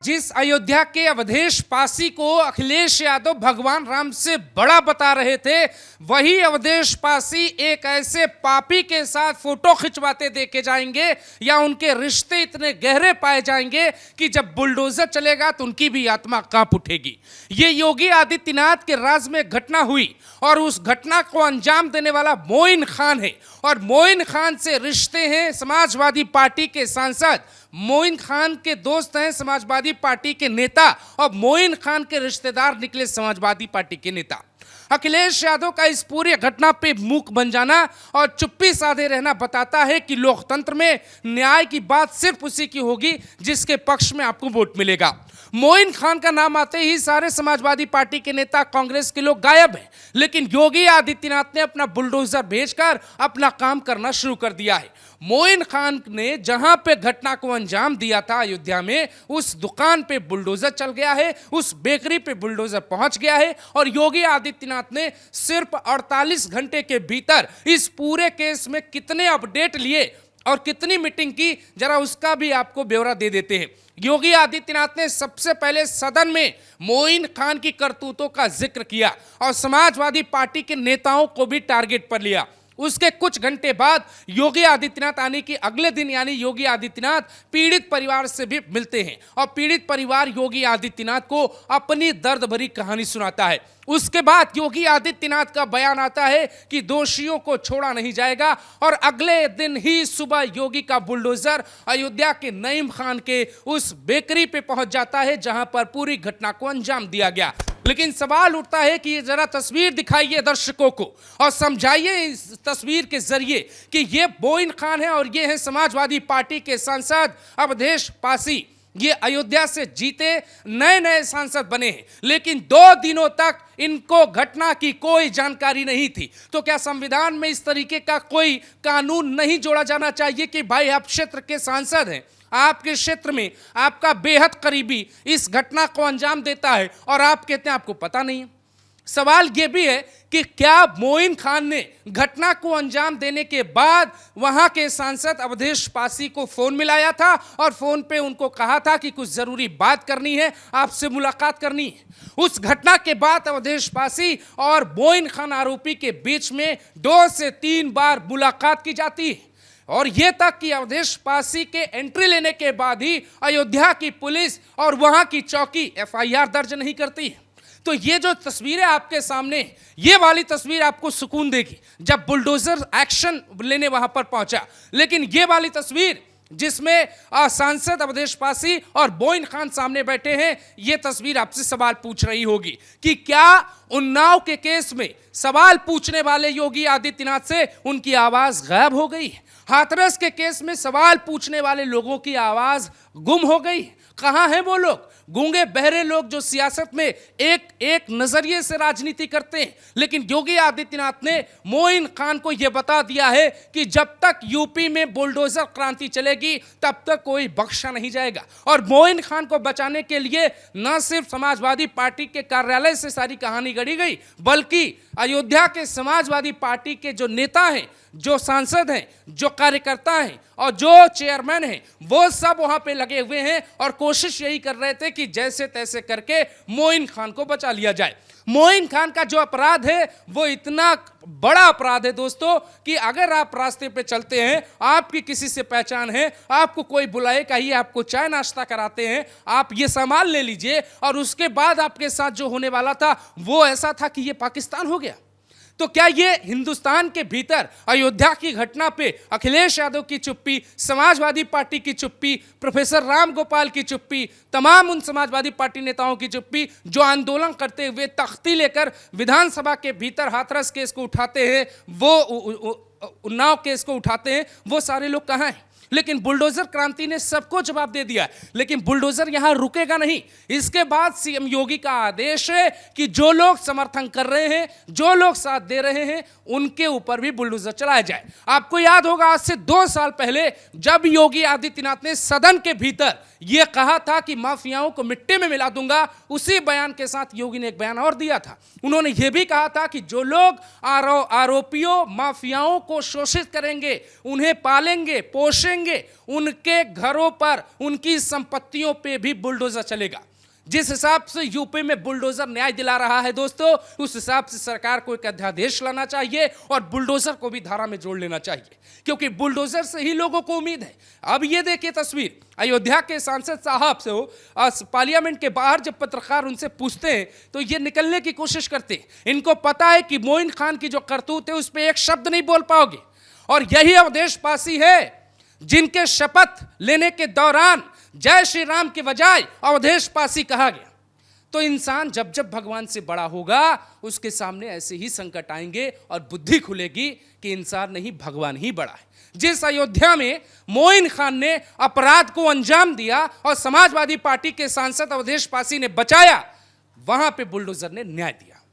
जिस अयोध्या के अवधेश पासी को अखिलेश यादव भगवान राम से बड़ा बता रहे थे, वही अवधेश पासी एक ऐसे पापी के साथ फोटो खिंचवाते देखे जाएंगे या उनके रिश्ते इतने गहरे पाए जाएंगे कि जब बुलडोजर चलेगा तो उनकी भी आत्मा कांप उठेगी। ये योगी आदित्यनाथ के राज में घटना हुई और उस घटना को अंजाम देने वाला मोइन खान है और मोइन खान से रिश्ते हैं समाजवादी पार्टी के सांसद, मोइन खान के दोस्त हैं समाजवादी पार्टी के नेता और मोइन खान के रिश्तेदार निकले समाजवादी पार्टी के नेता। अखिलेश यादव का इस पूरी घटना पे मूक बन जाना और चुप्पी साधे रहना बताता है कि लोकतंत्र में न्याय की बात सिर्फ उसी की होगी जिसके पक्ष में आपको वोट मिलेगा। मोइन खान का नाम आते ही सारे समाजवादी पार्टी के नेता, कांग्रेस के लोग गायब हैं, लेकिन योगी आदित्यनाथ ने अपना बुलडोजर भेजकर अपना काम करना शुरू कर दिया है। मोइन खान ने जहां पे घटना को अंजाम दिया था अयोध्या में, उस दुकान पे बुलडोजर चल गया है, उस बेकरी पे बुलडोजर पहुंच गया है और योगी आदित्यनाथ ने सिर्फ 48 घंटे के भीतर इस पूरे केस में कितने अपडेट लिए और कितनी मीटिंग की, जरा उसका भी आपको ब्यौरा दे देते हैं। योगी आदित्यनाथ ने सबसे पहले सदन में मोइन खान की करतूतों का जिक्र किया और समाजवादी पार्टी के नेताओं को भी टारगेट पर लिया। उसके कुछ घंटे बाद योगी आदित्यनाथ आने की अगले दिन यानी योगी आदित्यनाथ पीड़ित परिवार से भी मिलते हैं और पीड़ित परिवार योगी आदित्यनाथ को अपनी दर्द भरी कहानी सुनाता है। उसके बाद योगी आदित्यनाथ का बयान आता है कि दोषियों को छोड़ा नहीं जाएगा और अगले दिन ही सुबह योगी का बुलडोजर अयोध्या के नईम खान के उस बेकरी पे पहुंच जाता है जहां पर पूरी घटना को अंजाम दिया गया। लेकिन सवाल उठता है कि ये जरा तस्वीर दिखाइए दर्शकों को और समझाइए इस तस्वीर के जरिए कि ये मोइन खान है और ये है समाजवादी पार्टी के सांसद अवधेश पासी। ये अयोध्या से जीते नए सांसद बने हैं, लेकिन 2 दिनों तक इनको घटना की कोई जानकारी नहीं थी। तो क्या संविधान में इस तरीके का कोई कानून नहीं जोड़ा जाना चाहिए कि भाई आप क्षेत्र के सांसद हैं, आपके क्षेत्र में आपका बेहद करीबी इस घटना को अंजाम देता है और आप कहते हैं आपको पता नहीं है। सवाल यह भी है कि क्या मोइन खान ने घटना को अंजाम देने के बाद वहां के सांसद अवधेश पासी को फोन मिलाया था और फोन पे उनको कहा था कि कुछ जरूरी बात करनी है, आपसे मुलाकात करनी है। उस घटना के बाद अवधेश पासी और मोइन खान आरोपी के बीच में 2 से 3 बार मुलाकात की जाती है और ये तक कि अवधेश पासी के एंट्री लेने के बाद ही अयोध्या की पुलिस और वहां की चौकी FIR दर्ज नहीं करती है। तो ये जो तस्वीरें आपके सामने, ये वाली तस्वीर आपको सुकून देगी जब बुलडोजर एक्शन लेने वहां पर पहुंचा, लेकिन ये वाली तस्वीर जिसमें सांसद अवधेश पासी और मोइन खान सामने बैठे हैं, ये तस्वीर आपसे सवाल पूछ रही होगी कि क्या उन्नाव के केस में सवाल पूछने वाले योगी आदित्यनाथ से उनकी आवाज गायब हो गई? हाथरस के केस में सवाल पूछने वाले लोगों की आवाज गुम हो गई? कहां हैं वो लोग, गूंगे बहरे लोग जो सियासत में एक नजरिए से राजनीति करते हैं? लेकिन योगी आदित्यनाथ ने मोइन खान को यह बता दिया है कि जब तक यूपी में बुलडोजर क्रांति चलेगी तब तक कोई बख्शा नहीं जाएगा। और मोइन खान को बचाने के लिए न सिर्फ समाजवादी पार्टी के कार्यालय से सारी कहानी गढ़ी गई, बल्कि अयोध्या के समाजवादी पार्टी के जो नेता हैं, जो सांसद हैं, जो कार्यकर्ता हैं और जो चेयरमैन हैं, वो सब वहां पे लगे हुए हैं और कोशिश यही कर रहे थे कि जैसे तैसे करके मोइन खान को बचा लिया जाए। मोइन खान का जो अपराध है वो इतना बड़ा अपराध है दोस्तों कि अगर आप रास्ते पे चलते हैं, आपकी किसी से पहचान है, आपको कोई बुलाए, कहिए आपको चाय नाश्ता कराते हैं, आप ये सामान ले लीजिए और उसके बाद आपके साथ जो होने वाला था वो ऐसा था कि ये पाकिस्तान हो गया। तो क्या ये हिंदुस्तान के भीतर अयोध्या की घटना पे अखिलेश यादव की चुप्पी, समाजवादी पार्टी की चुप्पी, प्रोफेसर राम गोपाल की चुप्पी, तमाम उन समाजवादी पार्टी नेताओं की चुप्पी जो आंदोलन करते हुए तख्ती लेकर विधानसभा के भीतर हाथरस केस को उठाते हैं, वो उन्नाव केस को उठाते हैं, वो सारे लोग कहाँ हैं? लेकिन बुलडोजर क्रांति ने सबको जवाब दे दिया। लेकिन बुलडोजर यहां रुकेगा नहीं। इसके बाद सीएम योगी का आदेश है कि जो लोग समर्थन कर रहे हैं, जो लोग साथ दे रहे हैं, उनके ऊपर भी बुलडोजर चलाया जाए। आपको याद होगा आज से 2 साल पहले जब योगी आदित्यनाथ ने सदन के भीतर यह कहा था कि माफियाओं को मिट्टी में मिला दूंगा, उसी बयान के साथ योगी ने एक बयान और दिया था। उन्होंने यह भी कहा था कि जो लोग आरोपियों, माफियाओं को शोषित करेंगे, उन्हें पालेंगे, पोषेंगे, चलेंगे, उनके घरों पर, उनकी संपत्तियों पे भी बुलडोजर चलेगा। जिस हिसाब से यूपी में बुलडोजर न्याय दिला रहा है दोस्तों, उस हिसाब से सरकार को एक अध्यादेश लाना चाहिए और बुलडोजर को भी धारा में जोड़ लेना चाहिए, क्योंकि बुलडोजर से ही लोगों को उम्मीद है। अब ये देखिए तस्वीर, अयोध्या के सांसद साहब से हो, पार्लियामेंट के बाहर जब पत्रकार उनसे पूछते हैं तो ये निकलने की कोशिश करते हैं। इनको पता है कि मोइन खान की जो करतूत है उस पर एक शब्द नहीं बोल पाओगे, और यही अवधेश पासी है जिनके शपथ लेने के दौरान जय श्री राम के बजाय अवधेश पासी कहा गया। तो इंसान जब जब भगवान से बड़ा होगा, उसके सामने ऐसे ही संकट आएंगे और बुद्धि खुलेगी कि इंसान नहीं, भगवान ही बड़ा है। जिस अयोध्या में मोइन खान ने अपराध को अंजाम दिया और समाजवादी पार्टी के सांसद अवधेश पासी ने बचाया, वहां पे बुलडोजर ने न्याय दिया।